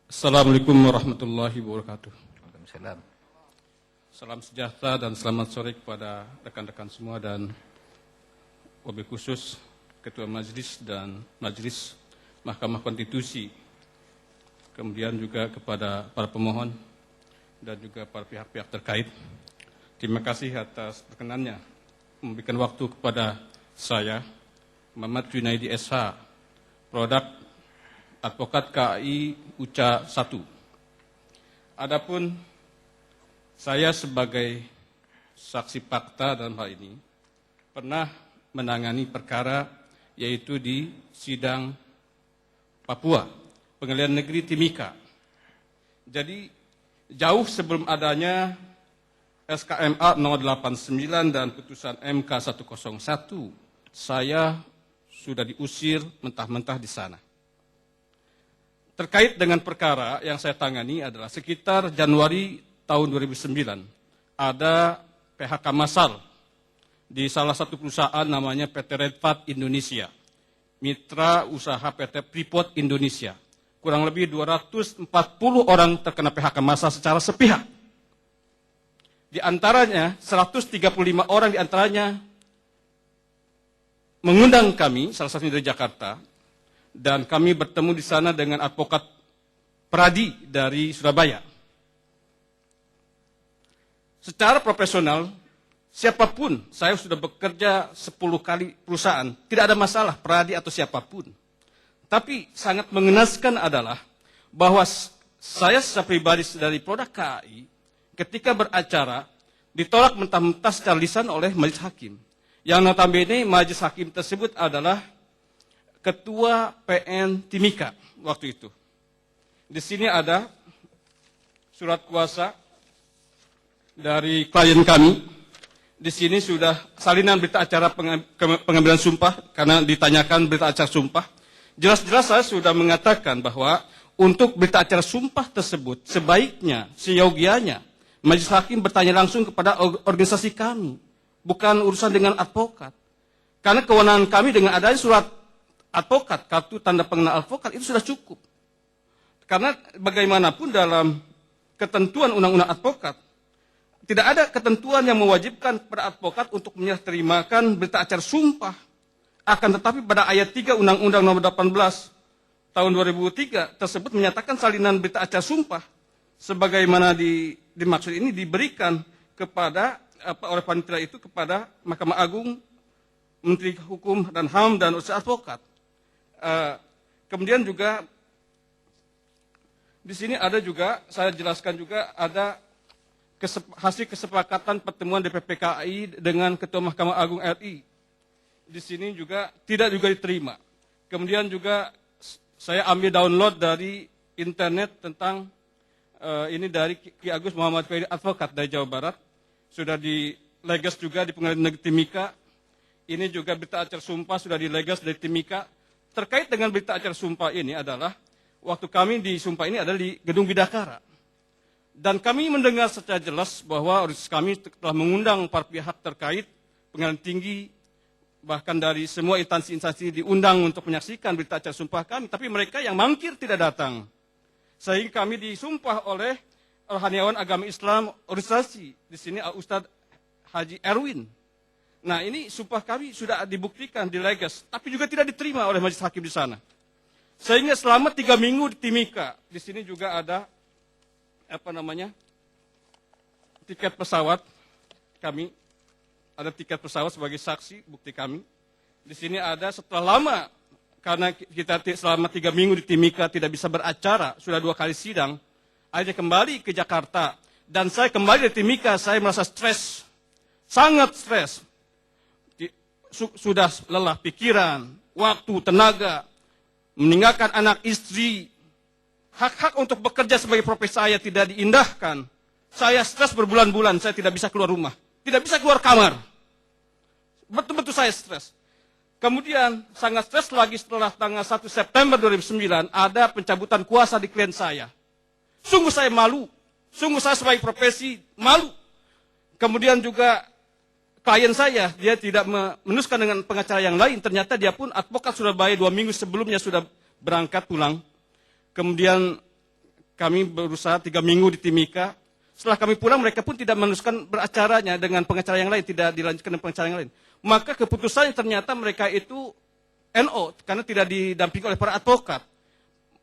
Assalamualaikum warahmatullahi wabarakatuh. Waalaikumsalam. Salam sejahtera dan selamat sore kepada rekan-rekan semua dan wabil khusus Ketua Majelis dan Majelis Mahkamah Konstitusi. Kemudian juga kepada para pemohon dan juga para pihak-pihak terkait. Terima kasih atas perkenannya memberikan waktu kepada saya, Muhammad Junaidi SH, produk Advokat KAI UCA 1. Adapun saya sebagai saksi fakta dalam hal ini pernah menangani perkara yaitu di sidang Papua, Pengadilan Negeri Timika. Jadi jauh sebelum adanya SKMA 089 dan putusan MK 101, saya sudah diusir mentah-mentah di sana. Terkait dengan perkara yang saya tangani adalah sekitar Januari tahun 2009, ada PHK massal di salah satu perusahaan namanya PT Redfat Indonesia, mitra usaha PT Freeport Indonesia. Kurang lebih 240 orang terkena PHK massal secara sepihak. Di antaranya, 135 orang di antaranya mengundang kami, salah satunya dari Jakarta, dan kami bertemu di sana dengan advokat Pradi dari Surabaya. Secara profesional, siapapun, saya sudah bekerja 10 kali perusahaan, tidak ada masalah Pradi atau siapapun. Tapi sangat mengenaskan adalah bahwa saya secara pribadi dari produk KAI, ketika beracara, ditolak mentah-mentah secara lisan oleh majelis hakim. Yang notabene majelis hakim tersebut adalah Ketua PN Timika waktu itu. Di sini ada surat kuasa dari klien kami. Di sini sudah salinan berita acara pengambilan sumpah, karena ditanyakan berita acara sumpah. Jelas-jelas saya sudah mengatakan bahwa untuk berita acara sumpah tersebut, sebaiknya, seyogianya, majelis hakim bertanya langsung kepada organisasi kami, bukan urusan dengan advokat. Karena kewenangan kami dengan adanya surat advokat, kartu tanda pengenal advokat itu sudah cukup. Karena bagaimanapun dalam ketentuan undang-undang advokat, tidak ada ketentuan yang mewajibkan kepada advokat untuk menyerahterimakan berita acara sumpah. Akan tetapi pada ayat 3 Undang-Undang Nomor 18 tahun 2003 tersebut menyatakan salinan berita acara sumpah sebagaimana dimaksud ini diberikan kepada oleh panitia itu kepada Mahkamah Agung, Menteri Hukum dan HAM dan urusan advokat. Kemudian juga di sini ada juga, saya jelaskan juga ada hasil kesepakatan pertemuan DPP KAI dengan Ketua Mahkamah Agung RI. Di sini juga tidak juga diterima. Kemudian juga saya ambil download dari internet tentang ini dari Ki Agus Muhammad Ferry Advokat dari Jawa Barat. Sudah dilegas juga di Pengadilan Negeri Timika. Ini juga berita acara sumpah sudah dilegas dari Timika. Terkait dengan berita acara sumpah ini adalah, waktu kami di sumpah ini adalah di Gedung Bidakara. Dan kami mendengar secara jelas bahwa organisasi kami telah mengundang para pihak terkait, pengadilan tinggi, bahkan dari semua instansi-instansi diundang untuk menyaksikan berita acara sumpah kami. Tapi mereka yang mangkir tidak datang. Sehingga kami disumpah oleh rohaniawan agama Islam organisasi. Di sini Ustadz Haji Erwin. Nah, ini sumpah kami sudah dibuktikan, dilegas, tapi juga tidak diterima oleh majelis hakim di sana. Sehingga selama 3 minggu di Timika, di sini juga ada tiket pesawat kami, ada tiket pesawat sebagai saksi bukti kami. Di sini ada setelah lama, karena kita selama 3 minggu di Timika tidak bisa beracara, sudah 2 kali sidang, akhirnya kembali ke Jakarta. Dan saya kembali dari Timika, saya merasa stres, sangat stres. Sudah lelah pikiran, waktu, tenaga, meninggalkan anak istri, hak-hak untuk bekerja sebagai profesi saya tidak diindahkan. Saya stres berbulan-bulan, saya tidak bisa keluar rumah, tidak bisa keluar kamar. Betul-betul saya stres. Kemudian sangat stres lagi setelah tanggal 1 September 2009 ada pencabutan kuasa di klien saya. Sungguh saya malu, sungguh saya sebagai profesi malu. Kemudian juga klien saya, dia tidak meneruskan dengan pengacara yang lain. Ternyata dia pun advokat Surabaya 2 minggu sebelumnya sudah berangkat pulang. Kemudian kami berusaha 3 minggu di Timika. Setelah kami pulang, mereka pun tidak meneruskan beracaranya dengan pengacara yang lain, tidak dilanjutkan dengan pengacara yang lain. Maka keputusannya ternyata mereka itu NO, karena tidak didampingi oleh para advokat.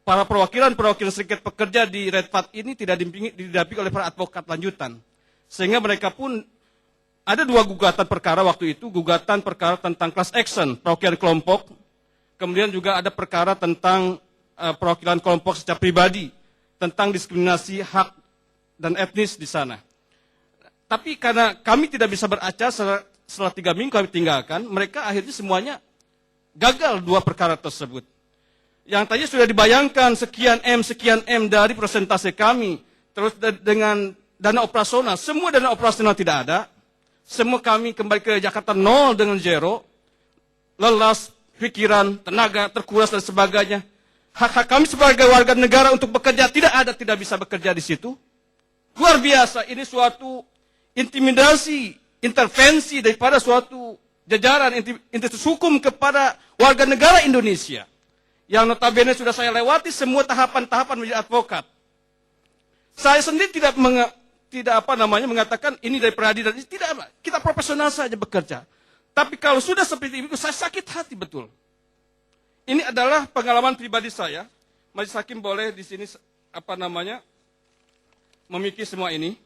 Para perwakilan serikat pekerja di Redpat ini tidak didampingi oleh para advokat lanjutan. Sehingga mereka pun ada 2 gugatan perkara waktu itu, gugatan perkara tentang class action, perwakilan kelompok, kemudian juga ada perkara tentang perwakilan kelompok secara pribadi, tentang diskriminasi hak dan etnis di sana. Tapi karena kami tidak bisa beracara setelah 3 minggu kami tinggalkan, mereka akhirnya semuanya gagal 2 perkara tersebut. Yang tadinya sudah dibayangkan sekian M dari persentase kami, terus dengan dana operasional, semua dana operasional tidak ada, semua kami kembali ke Jakarta 0 dengan 0, lelas, pikiran, tenaga, terkuras dan sebagainya. Hak-hak kami sebagai warga negara untuk bekerja tidak ada, tidak bisa bekerja di situ. Luar biasa, ini suatu intimidasi, intervensi daripada suatu jajaran institusi hukum kepada warga negara Indonesia. Yang notabene sudah saya lewati semua tahapan-tahapan menjadi advokat. Saya sendiri tidak mengatakan ini dari peradilan, tidak, kita profesional saja bekerja. Tapi kalau sudah seperti itu, saya sakit hati betul. Ini adalah pengalaman pribadi saya. Majelis Hakim boleh di sini memiliki semua ini.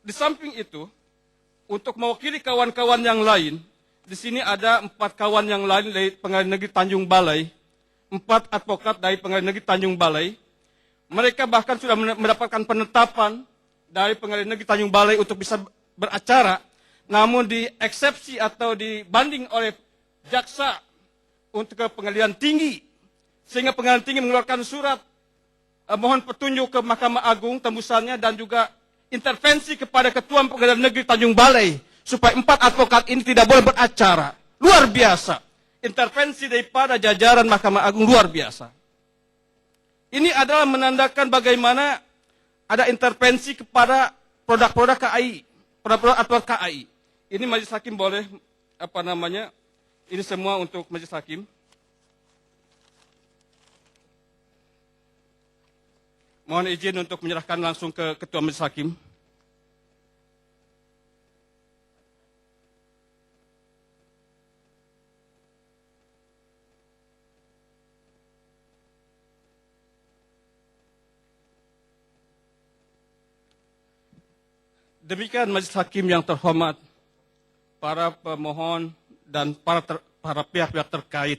Di samping itu, untuk mewakili kawan-kawan yang lain, di sini ada 4 kawan yang lain dari Pengadilan Negeri Tanjung Balai, 4 advokat dari Pengadilan Negeri Tanjung Balai. Mereka bahkan sudah mendapatkan penetapan dari Pengadilan Negeri Tanjung Balai untuk bisa beracara, namun dieksepsi atau dibanding oleh jaksa untuk ke Pengadilan Tinggi, sehingga Pengadilan Tinggi mengeluarkan surat mohon petunjuk ke Mahkamah Agung tembusannya dan juga intervensi kepada Ketua Pengadilan Negeri Tanjung Balai supaya 4 advokat ini tidak boleh beracara. Luar biasa. Intervensi daripada jajaran Mahkamah Agung luar biasa. Ini adalah menandakan bagaimana ada intervensi kepada produk-produk KAI, produk-produk advokat KAI. Ini Majelis Hakim boleh ini semua untuk Majelis Hakim. Mohon izin untuk menyerahkan langsung ke Ketua Majelis Hakim. Demikian Majelis Hakim yang terhormat, para pemohon dan para pihak-pihak terkait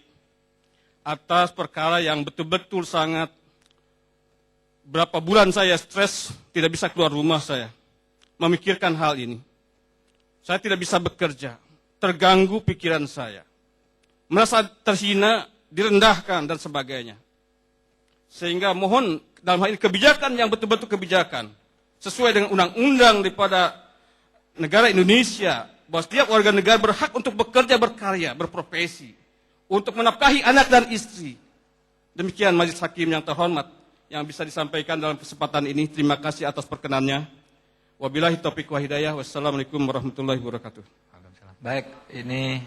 atas perkara yang betul-betul sangat berapa bulan saya stres, tidak bisa keluar rumah saya, memikirkan hal ini. Saya tidak bisa bekerja, terganggu pikiran saya, merasa terhina, direndahkan, dan sebagainya. Sehingga mohon dalam hal ini kebijakan yang betul-betul kebijakan, sesuai dengan undang-undang daripada negara Indonesia, bahwa setiap warga negara berhak untuk bekerja, berkarya, berprofesi, untuk menafkahi anak dan istri. Demikian Majelis Hakim yang terhormat, yang bisa disampaikan dalam kesempatan ini. Terima kasih atas perkenannya. Wabillahi taufiq wa hidayah. Wassalamualaikum warahmatullahi wabarakatuh. Baik, ini